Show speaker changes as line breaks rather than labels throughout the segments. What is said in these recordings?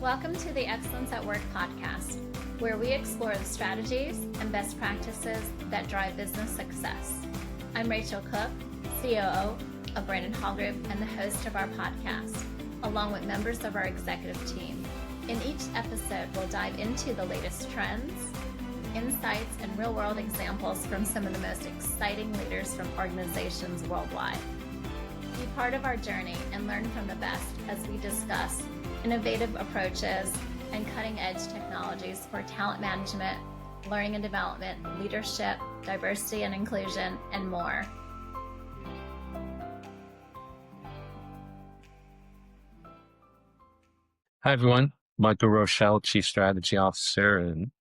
Welcome to the Excellence at Work podcast, where we explore the strategies and best practices that drive business success. I'm Rachel Cook, COO of Brandon Hall Group and the host of our podcast, along with members of our executive team. In each episode, we'll dive into the latest trends, insights, and real-world examples from some of the most exciting leaders from organizations worldwide. Be part of our journey and learn from the best as we discuss innovative approaches and cutting-edge technologies for talent management, learning and development, leadership, diversity and inclusion, and more.
Hi, everyone. Michael Rochelle, Chief Strategy Officer and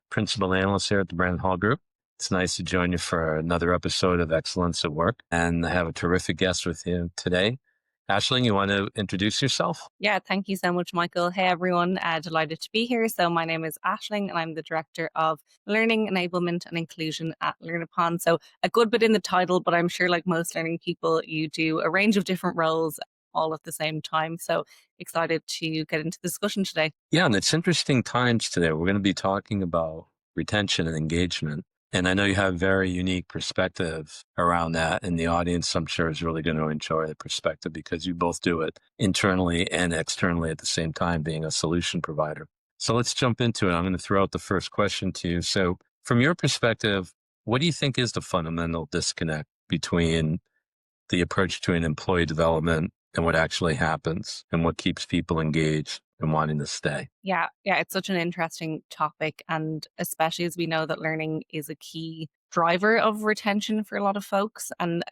Principal Analyst here at the Brandon Hall Group. It's nice to join you for another episode of Excellence at Work. And I have a terrific guest with you today. Aisling, you want to introduce yourself?
Yeah, thank you so much, Michael. Hey, everyone. Delighted to be here. So my name is Aisling and I'm the Director of Learning, Enablement and Inclusion at LearnUpon. So a good bit in the title, but I'm sure like most learning people, you do a range of different roles all at the same time. So excited to get into the discussion today.
Yeah, and it's interesting times today. We're going to be talking about retention and engagement. And I know you have a very unique perspective around that. And the audience, I'm sure, is really going to enjoy the perspective because you both do it internally and externally at the same time, being a solution provider. So let's jump into it. I'm going to throw out the first question to you. So from your perspective, what do you think is the fundamental disconnect between the approach to an employee development and what actually happens and what keeps people engaged and wanting to stay?
Yeah, it's such an interesting topic. And especially as we know that learning is a key driver of retention for a lot of folks. And,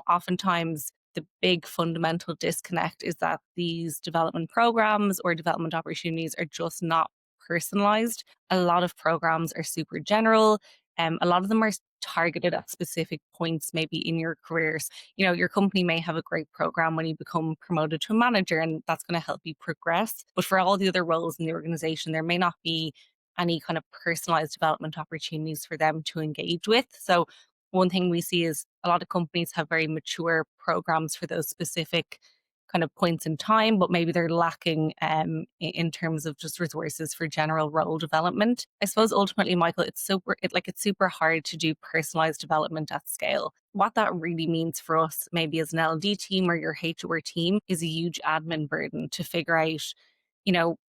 oftentimes the big fundamental disconnect is that these development programs or development opportunities are just not personalized. A lot of programs are super general. A lot of them are targeted at specific points, maybe in your careers. Your company may have a great program when you become promoted to a manager, and that's going to help you progress. But for all the other roles in the organization, there may not be any kind of personalized development opportunities for them to engage with. So one thing we see is a lot of companies have very mature programs for those specific kind of points in time, but maybe they're lacking in terms of just resources for general role development. I suppose ultimately, Michael, it's super hard to do personalized development at scale. What that really means for us, maybe as an L&D team or your HR team, is a huge admin burden to figure out,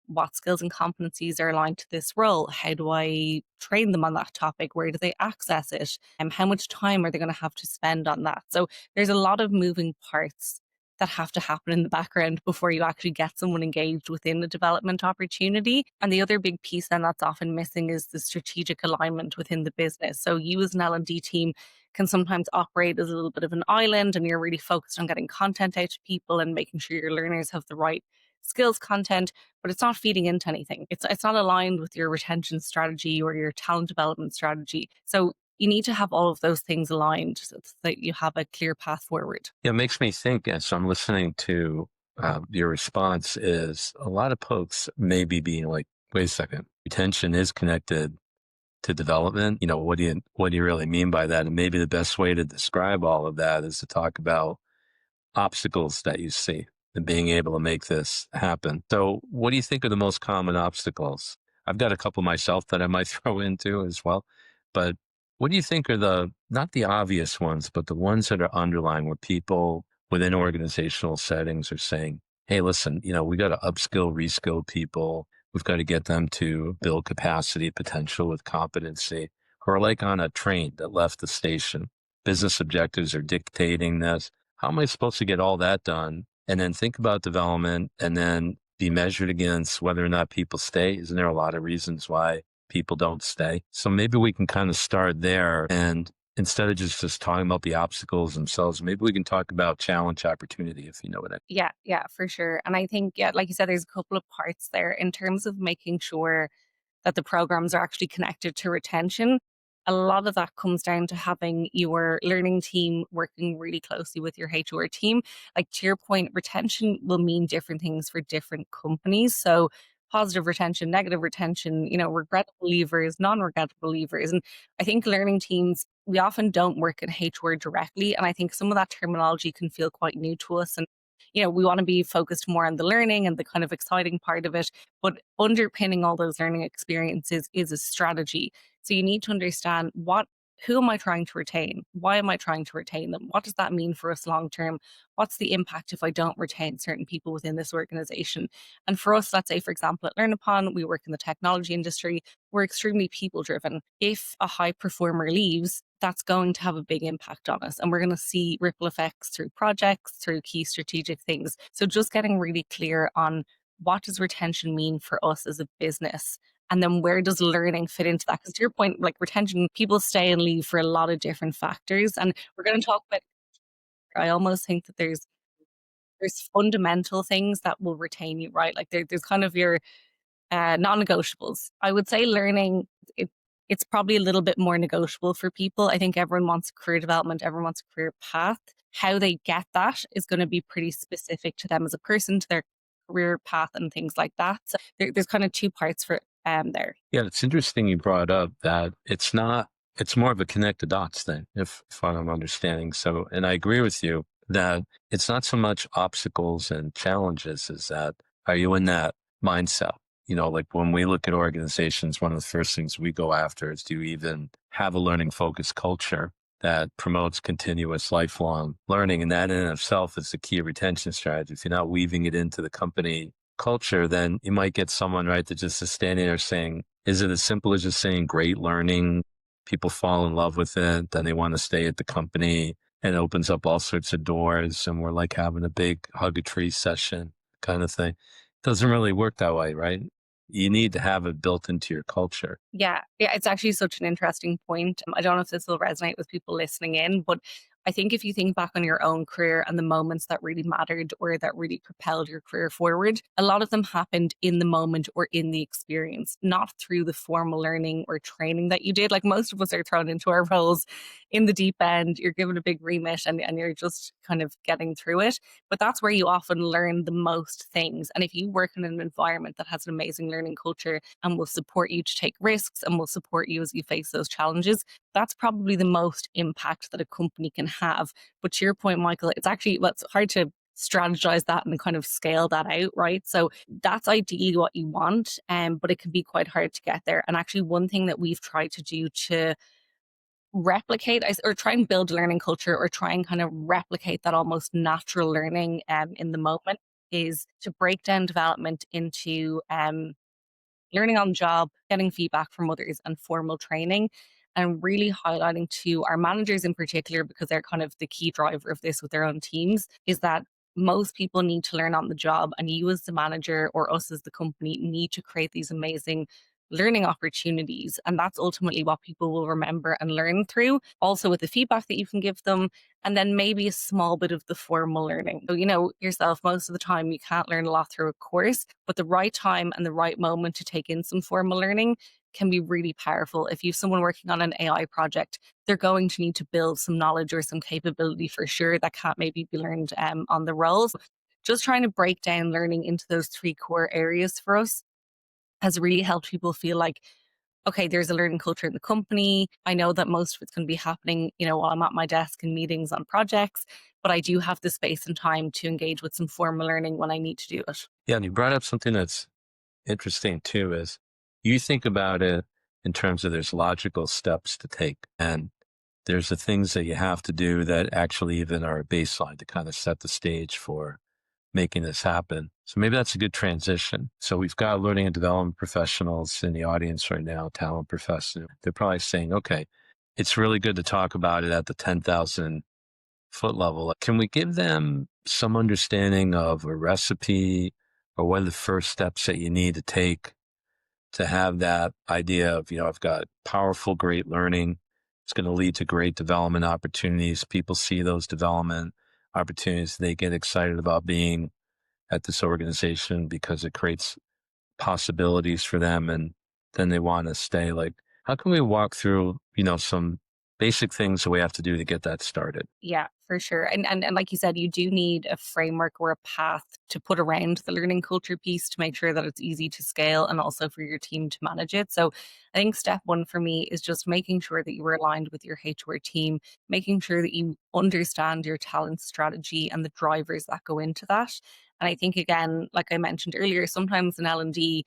what skills and competencies are aligned to this role? How do I train them on that topic? Where do they access it? And how much time are they going to have to spend on that? So there's a lot of moving parts that have to happen in the background before you actually get someone engaged within the development opportunity. And the other big piece then that's often missing is the strategic alignment within the business. So you as an L&D team can sometimes operate as a little bit of an island, and you're really focused on getting content out to people and making sure your learners have the right skills content, but it's not feeding into anything. It's not aligned with your retention strategy or your talent development strategy. So you need to have all of those things aligned so that you have a clear path forward.
Yeah, it makes me think, as I'm listening to your response, is a lot of folks maybe being like, wait a second, retention is connected to development. What do you really mean by that? And maybe the best way to describe all of that is to talk about obstacles that you see and being able to make this happen. So what do you think are the most common obstacles? I've got a couple myself that I might throw into as well, but what do you think are not the obvious ones, but the ones that are underlying where people within organizational settings are saying, hey, listen, we got to upskill, reskill people. We've got to get them to build capacity, potential with competency, who are like on a train that left the station. Business objectives are dictating this. How am I supposed to get all that done? And then think about development and then be measured against whether or not people stay. Isn't there a lot of reasons why people don't stay? So maybe we can kind of start there, and instead of just talking about the obstacles themselves, maybe we can talk about challenge opportunity, if you know what I mean.
Yeah, for sure. And I think, like you said, there's a couple of parts there in terms of making sure that the programs are actually connected to retention. A lot of that comes down to having your learning team working really closely with your HR team. Like to your point, retention will mean different things for different companies. So positive retention, negative retention, regrettable leavers, non-regrettable leavers. And I think learning teams, we often don't work in HR directly. And I think some of that terminology can feel quite new to us. And we want to be focused more on the learning and the kind of exciting part of it, but underpinning all those learning experiences is a strategy. So you need to understand who am I trying to retain? Why am I trying to retain them? What does that mean for us long term? What's the impact if I don't retain certain people within this organization? And for us, let's say, for example, at LearnUpon, we work in the technology industry. We're extremely people driven. If a high performer leaves, that's going to have a big impact on us. And we're going to see ripple effects through projects, through key strategic things. So just getting really clear on what does retention mean for us as a business? And then where does learning fit into that? Because to your point, like retention, people stay and leave for a lot of different factors. And we're going to talk about, I almost think that there's fundamental things that will retain you, right? Like there's kind of your non-negotiables. I would say learning, it's probably a little bit more negotiable for people. I think everyone wants career development, everyone wants a career path. How they get that is going to be pretty specific to them as a person, to their career path and things like that. So there's kind of two parts for there.
Yeah, it's interesting you brought up that it's more of a connect the dots thing, if I'm understanding. So, and I agree with you that it's not so much obstacles and challenges as that, are you in that mindset? Like when we look at organizations, one of the first things we go after is, do you even have a learning focused culture that promotes continuous lifelong learning? And that in itself is the key retention strategy. If you're not weaving it into the company culture, then you might get someone, right, that just is standing there saying, is it as simple as just saying great learning? People fall in love with it, then they want to stay at the company, and it opens up all sorts of doors, and we're like having a big hug a tree session kind of thing. Doesn't really work that way, right? You need to have it built into your culture.
Yeah, it's actually such an interesting point. I don't know if this will resonate with people listening in, but I think if you think back on your own career and the moments that really mattered or that really propelled your career forward, a lot of them happened in the moment or in the experience, not through the formal learning or training that you did. Like most of us are thrown into our roles in the deep end, you're given a big remit and you're just kind of getting through it. But that's where you often learn the most things. And if you work in an environment that has an amazing learning culture and will support you to take risks and will support you as you face those challenges, that's probably the most impact that a company can have. But to your point, Michael, it's hard to strategize that and kind of scale that out, right? So that's ideally what you want, but it can be quite hard to get there. And actually, one thing that we've tried to do to replicate or try and build a learning culture or try and kind of replicate that almost natural learning in the moment is to break down development into learning on the job, getting feedback from others, and formal training, and really highlighting to our managers in particular, because they're kind of the key driver of this with their own teams, is that most people need to learn on the job, and you as the manager or us as the company need to create these amazing learning opportunities. And that's ultimately what people will remember and learn through, also with the feedback that you can give them, and then maybe a small bit of the formal learning. So, yourself, most of the time you can't learn a lot through a course, but the right time and the right moment to take in some formal learning can be really powerful. If you have someone working on an AI project, they're going to need to build some knowledge or some capability for sure that can't maybe be learned on the roles. Just trying to break down learning into those three core areas for us has really helped people feel like, okay, there's a learning culture in the company. I know that most of it's going to be happening, while I'm at my desk in meetings on projects, but I do have the space and time to engage with some formal learning when I need to do it.
Yeah, and you brought up something that's interesting too, is you think about it in terms of there's logical steps to take, and there's the things that you have to do that actually even are a baseline to kind of set the stage for making this happen. So maybe that's a good transition. So we've got learning and development professionals in the audience right now, talent professionals. They're probably saying, okay, it's really good to talk about it at the 10,000 foot level. Can we give them some understanding of a recipe or what are the first steps that you need to take to have that idea of, I've got powerful, great learning. It's going to lead to great development opportunities. People see those development opportunities. They get excited about being at this organization because it creates possibilities for them. And then they want to stay. Like, how can we walk through, some basic things that we have to do to get that started.
Yeah, for sure. And like you said, you do need a framework or a path to put around the learning culture piece to make sure that it's easy to scale and also for your team to manage it. So I think step one for me is just making sure that you are aligned with your HR team, making sure that you understand your talent strategy and the drivers that go into that. And I think again, like I mentioned earlier, sometimes in L&D,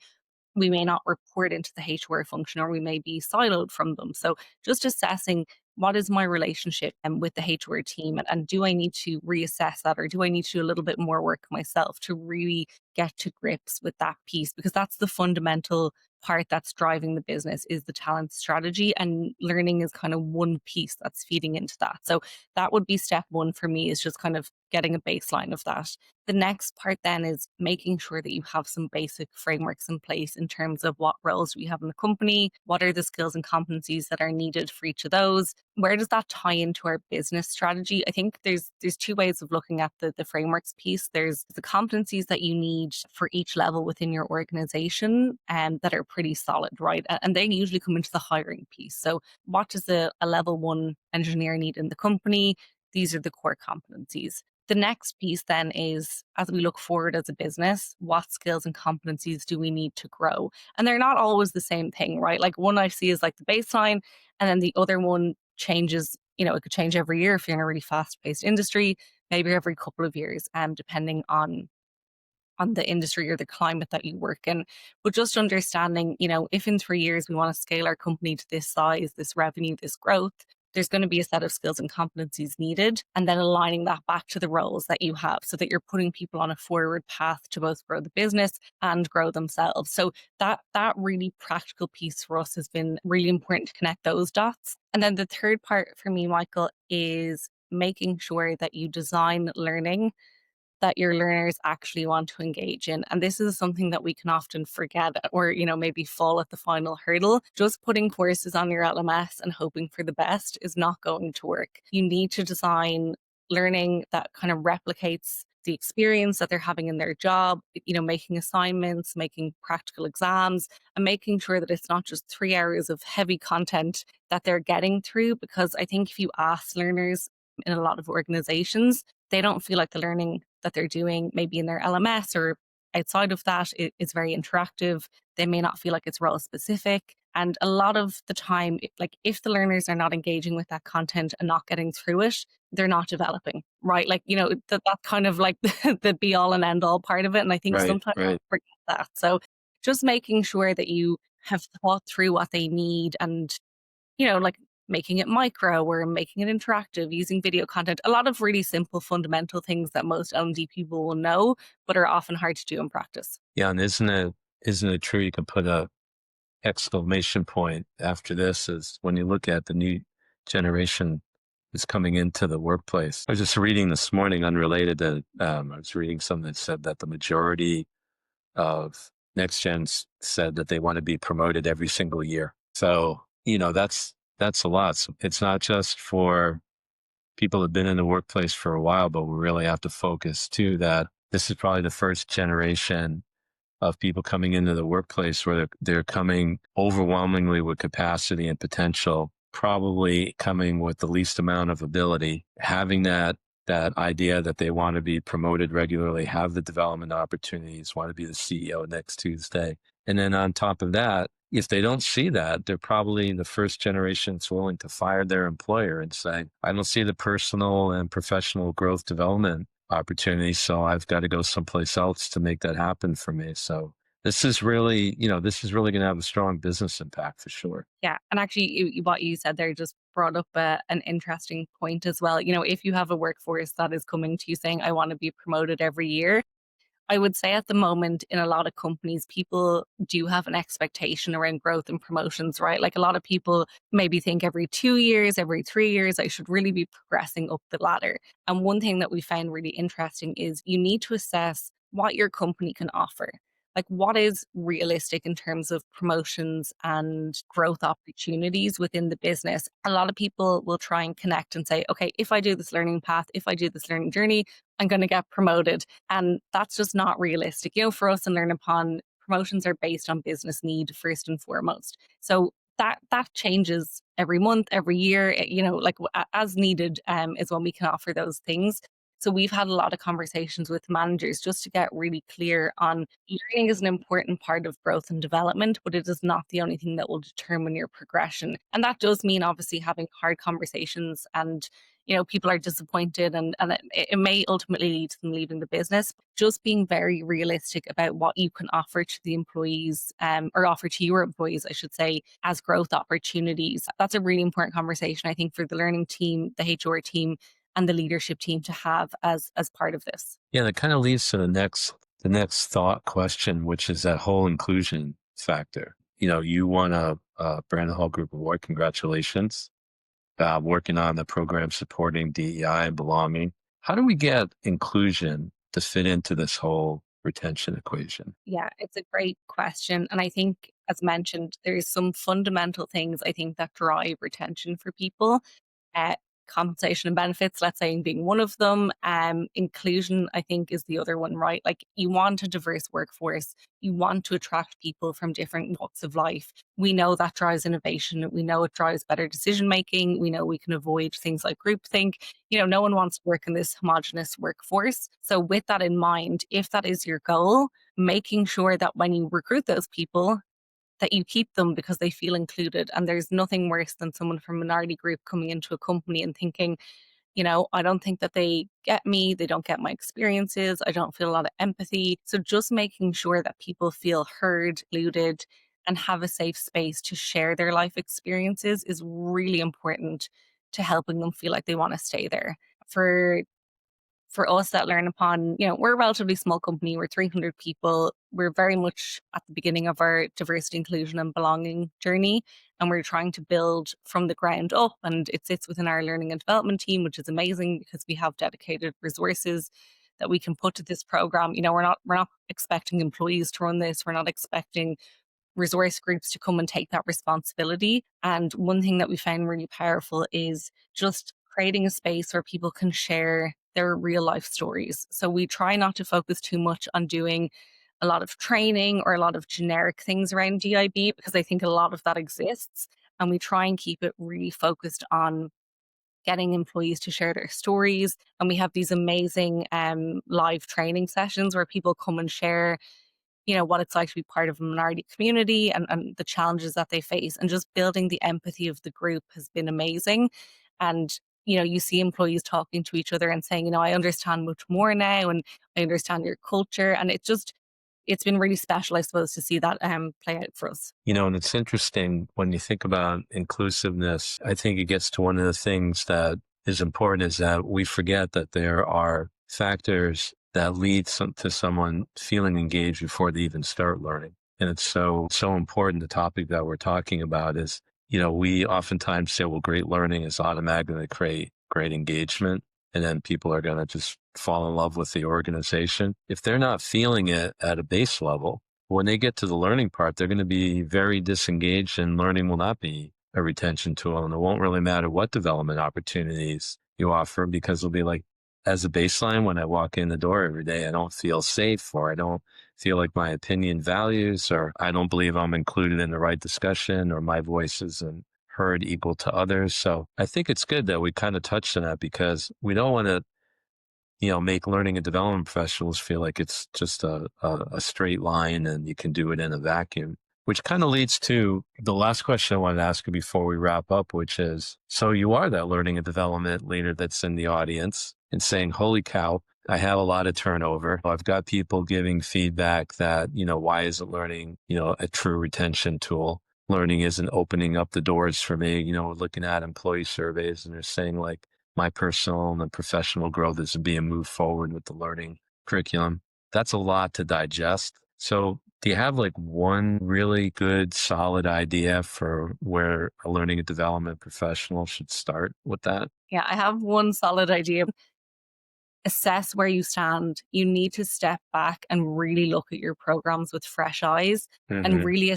we may not report into the HR function or we may be siloed from them. So just assessing what is my relationship with the HR team and do I need to reassess that or do I need to do a little bit more work myself to really get to grips with that piece because that's the fundamental part that's driving the business is the talent strategy and learning is kind of one piece that's feeding into that. So that would be step one for me is just kind of getting a baseline of that. The next part then is making sure that you have some basic frameworks in place in terms of what roles we have in the company, what are the skills and competencies that are needed for each of those, where does that tie into our business strategy? I think there's two ways of looking at the frameworks piece. There's the competencies that you need for each level within your organization that are pretty solid, right? And they usually come into the hiring piece. So what does a level one engineer need in the company? These are the core competencies. The next piece then is as we look forward as a business, what skills and competencies do we need to grow? And they're not always the same thing, right? Like one I see is like the baseline, and then the other one changes, it could change every year if you're in a really fast paced industry, maybe every couple of years, depending on the industry or the climate that you work in. But just understanding, if in 3 years we want to scale our company to this size, this revenue, this growth, there's going to be a set of skills and competencies needed, and then aligning that back to the roles that you have so that you're putting people on a forward path to both grow the business and grow themselves. So that really practical piece for us has been really important to connect those dots. And then the third part for me, Michael, is making sure that you design learning that your learners actually want to engage in. And this is something that we can often forget or, maybe fall at the final hurdle. Just putting courses on your LMS and hoping for the best is not going to work. You need to design learning that kind of replicates the experience that they're having in their job, making assignments, making practical exams, and making sure that it's not just 3 hours of heavy content that they're getting through. Because I think if you ask learners in a lot of organizations, they don't feel like the learning that they're doing maybe in their LMS or outside of that is very interactive. They may not feel like it's role specific. And a lot of the time, if the learners are not engaging with that content and not getting through it, they're not developing, right? That's kind of like the be all and end all part of it. And I think sometimes we forget that. So just making sure that you have thought through what they need and, making it micro or making it interactive, using video content, a lot of really simple fundamental things that most L&D people will know, but are often hard to do in practice.
Yeah, and isn't it true you can put a exclamation point after this is when you look at the new generation is coming into the workplace. I was just reading this morning, unrelated to, I was reading something that said that the majority of next gens said that they want to be promoted every single year. So, that's a lot. So it's not just for people who've been in the workplace for a while, but we really have to focus too that this is probably the first generation of people coming into the workplace where they're coming overwhelmingly with capacity and potential, probably coming with the least amount of ability, having that idea that they want to be promoted regularly, have the development opportunities, want to be the CEO next Tuesday. And then on top of that, if they don't see that, they're probably the first generation that's willing to fire their employer and say, I don't see the personal and professional growth development opportunity, so I've got to go someplace else to make that happen for me. So this is really going to have a strong business impact for sure.
Yeah. And actually, what you said there just brought up an interesting point as well. If you have a workforce that is coming to you saying, I want to be promoted every year, I would say at the moment in a lot of companies, people do have an expectation around growth and promotions, right? Like a lot of people maybe think every 2 years, every 3 years, I should really be progressing up the ladder. And one thing that we found really interesting is you need to assess what your company can offer. Like what is realistic in terms of promotions and growth opportunities within the business. A lot of people will try and connect and say, okay, if I do this learning path, if I do this learning journey, I'm going to get promoted. And that's just not realistic. For us in LearnUpon, promotions are based on business need first and foremost. So that changes every month, every year, like as needed, is when we can offer those things. So we've had a lot of conversations with managers just to get really clear on learning is an important part of growth and development, but it is not the only thing that will determine your progression. And that does mean obviously having hard conversations, and people are disappointed, and it may ultimately lead to them leaving the business. Just being very realistic about what you can offer to the employees, or offer to your employees, I should say, as growth opportunities. That's a really important conversation, I think, for the learning team, the HR team, and the leadership team to have as part of this.
Yeah, that kind of leads to the next thought question, which is that whole inclusion factor. You won a Brandon Hall Group Award. Congratulations. Working on the program supporting DEI and belonging. How do we get inclusion to fit into this whole retention equation?
Yeah, it's a great question. And I think, as mentioned, there's some fundamental things I think that drive retention for people. Uh, Compensation and benefits, let's say, being one of them. Inclusion, I think, is the other one, right? Like, you want a diverse workforce. You want to attract people from different walks of life. We know that drives innovation. We know it drives better decision making. We know we can avoid things like groupthink. No one wants to work in this homogenous workforce. So with that in mind, if that is your goal, making sure that when you recruit those people, that you keep them because they feel included. And there's nothing worse than someone from a minority group coming into a company and thinking, I don't think that they get me. They don't get my experiences. I don't feel a lot of empathy. So just making sure that people feel heard, included, and have a safe space to share their life experiences is really important to helping them feel like they want to stay there. For us at LearnUpon, we're a relatively small company. We're 300 people. We're very much at the beginning of our diversity, inclusion, and belonging journey. And we're trying to build from the ground up. And it sits within our learning and development team, which is amazing because we have dedicated resources that we can put to this program. We're not expecting employees to run this. We're not expecting resource groups to come and take that responsibility. And one thing that we found really powerful is just creating a space where people can share their real life stories. So we try not to focus too much on doing a lot of training or a lot of generic things around DIB, because I think a lot of that exists. And we try and keep it really focused on getting employees to share their stories. And we have these amazing live training sessions where people come and share what it's like to be part of a minority community, and the challenges that they face, and just building the empathy of the group has been amazing. And, you see employees talking to each other and saying, I understand much more now, and I understand your culture. And it's been really special, I suppose, to see that play out for us.
And it's interesting when you think about inclusiveness. I think it gets to one of the things that is important is that we forget that there are factors that lead to someone feeling engaged before they even start learning. And it's so important. The topic that we're talking about is, we oftentimes say, well, great learning is automatically going to create great engagement. And then people are going to just fall in love with the organization. If they're not feeling it at a base level, when they get to the learning part, they're going to be very disengaged, and learning will not be a retention tool. And it won't really matter what development opportunities you offer, because it'll be like, as a baseline, when I walk in the door every day, I don't feel safe, or I don't feel like my opinion values, or I don't believe I'm included in the right discussion, or my voice isn't heard equal to others. So I think it's good that we kind of touched on that, because we don't want to, make learning and development professionals feel like it's just a straight line and you can do it in a vacuum. Which kind of leads to the last question I wanted to ask you before we wrap up, which is, so you are that learning and development leader that's in the audience and saying, holy cow, I have a lot of turnover. I've got people giving feedback that, why isn't learning, a true retention tool? Learning isn't opening up the doors for me, looking at employee surveys, and they're saying like my personal and professional growth is being moved forward with the learning curriculum. That's a lot to digest. So do you have like one really good, solid idea for where a learning and development professional should start with that?
Yeah, I have one solid idea. Assess where you stand. You need to step back and really look at your programs with fresh eyes, and really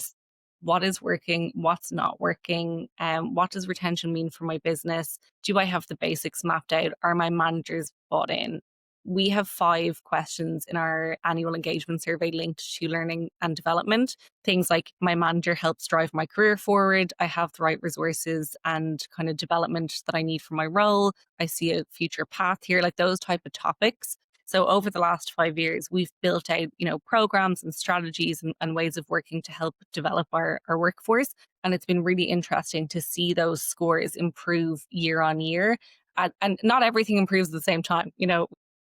what is working, what's not working, what does retention mean for my business? Do I have the basics mapped out? Are my managers bought in? we have 5 questions in our annual engagement survey linked to learning and development. Things like, my manager helps drive my career forward, I have the right resources and kind of development that I need for my role, I see a future path here, like those type of topics. So over the last 5 years, we've built out, programs and strategies and ways of working to help develop our workforce. And it's been really interesting to see those scores improve year on year. And not everything improves at the same time.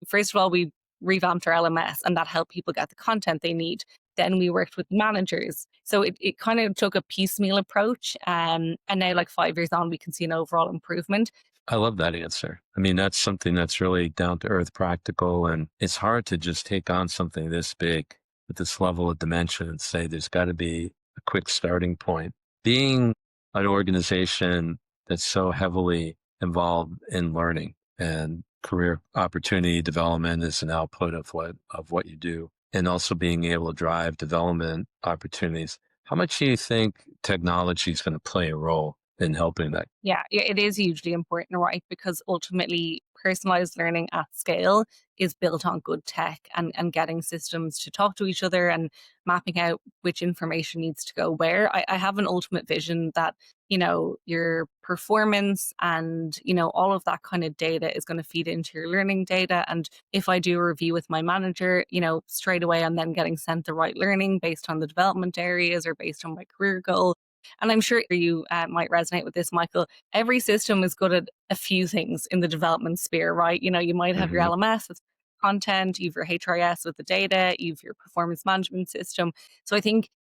First of all, we revamped our LMS and that helped people get the content they need. Then we worked with managers. So it kind of took a piecemeal approach. And now, like 5 years on, we can see an overall improvement.
I love that answer. I mean, that's something that's really down to earth, practical, and it's hard to just take on something this big with this level of dimension and say there's got to be a quick starting point. Being an organization that's so heavily involved in learning and career opportunity development is an output of what you do, and also being able to drive development opportunities. How much do you think technology is going to play a role in helping that?
Yeah, it is hugely important, right? Because ultimately, personalized learning at scale is built on good tech and getting systems to talk to each other and mapping out which information needs to go where. I have an ultimate vision that, your performance and, all of that kind of data is going to feed into your learning data. And if I do a review with my manager, straight away I'm then getting sent the right learning based on the development areas or based on my career goal. And I'm sure you might resonate with this, Michael. Every system is good at a few things in the development sphere, right? You might have your LMS with content, you've your HRIS with the data, you've your performance management system. So I think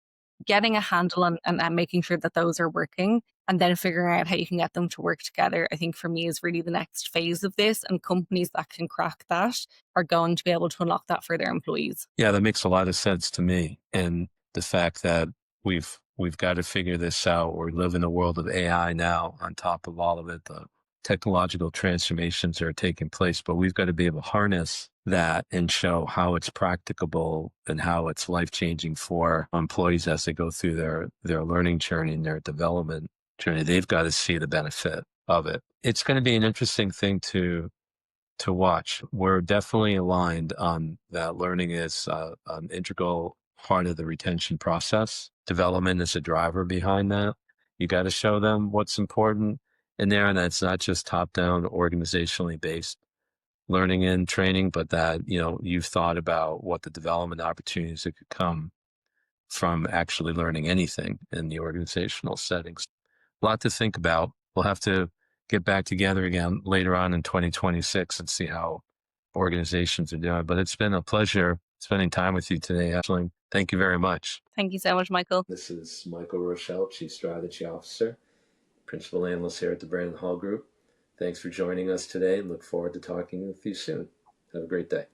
getting a handle on and making sure that those are working and then figuring out how you can get them to work together, I think for me is really the next phase of this. And companies that can crack that are going to be able to unlock that for their employees.
Yeah, that makes a lot of sense to me. And the fact that we've got to figure this out. We live in a world of AI now on top of all of it. The technological transformations are taking place, but we've got to be able to harness that and show how it's practicable and how it's life-changing for employees as they go through their learning journey and their development journey. They've got to see the benefit of it. It's going to be an interesting thing to watch. We're definitely aligned on that learning is an integral part of the retention process. Development is a driver behind that. You got to show them what's important in there, and that's not just top-down, organizationally based learning and training, but that, you've thought about what the development opportunities that could come from actually learning anything in the organizational settings. A lot to think about. We'll have to get back together again later on in 2026 and see how organizations are doing. But it's been a pleasure spending time with you today, Ashley. Thank you very much.
Thank you so much, Michael.
This is Michael Rochelle, Chief Strategy Officer, Principal Analyst here at the Brandon Hall Group. Thanks for joining us today and look forward to talking with you soon. Have a great day.